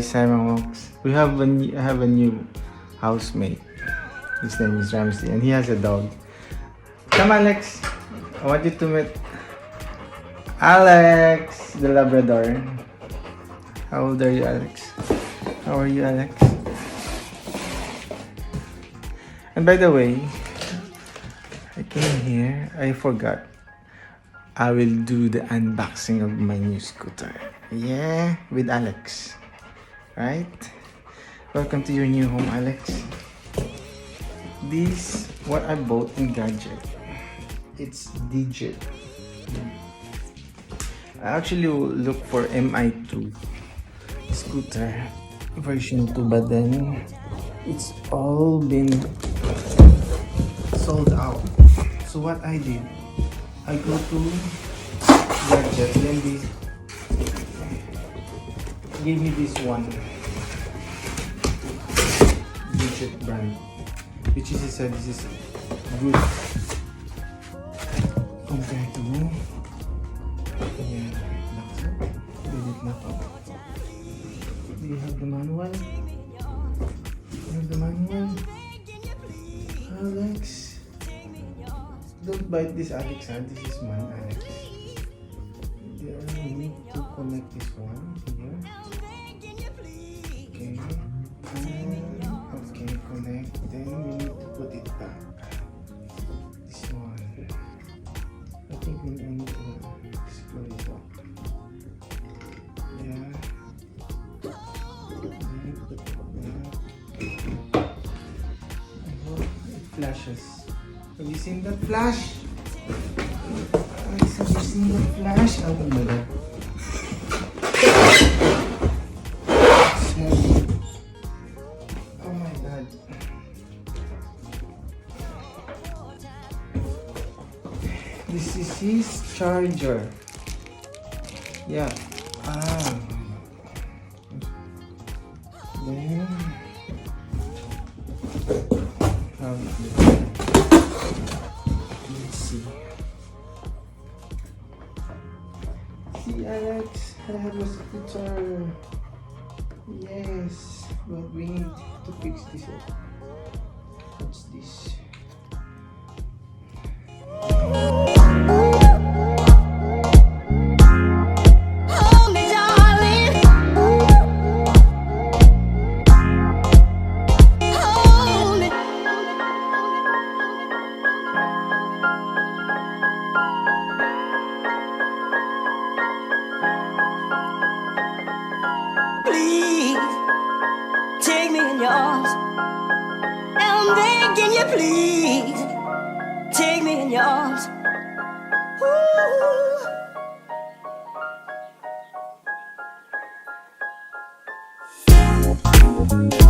Simon Monkz. I have a new housemate. His name is Ramsey, and he has a dog. Come, Alex. I want you to meet Alex, the Labrador. How old are you, Alex? How are you, Alex? And by the way, I came here. I forgot. I will do the unboxing of my new scooter. Yeah, with Alex. Right? Welcome to your new home, Alex. This what I bought in Gadget. It's Digit. I actually look for MI2 scooter version 2, but then it's all been sold out. So what I did, I go to Gadget, then they gave me this one Digit brand, which is said this is good compared to do you have the manual? You have the manual? Alex, don't bite this, Alex. This is mine, Alex. You need to connect this one here. Okay. Okay, connect. Then we need to put it back. This one. I think we need to screw it up. Yeah. Then put it back. I hope it flashes. Have you seen that flash? Have you seen that flash? Oh my god. It's heavy. Oh my god. This is his charger. Yeah. Then let's see. See, Alex, I have a scooter. Yes, but we need to fix this up. What's this? Take me in your arms. I'm begging you, please. Take me in your arms. Ooh.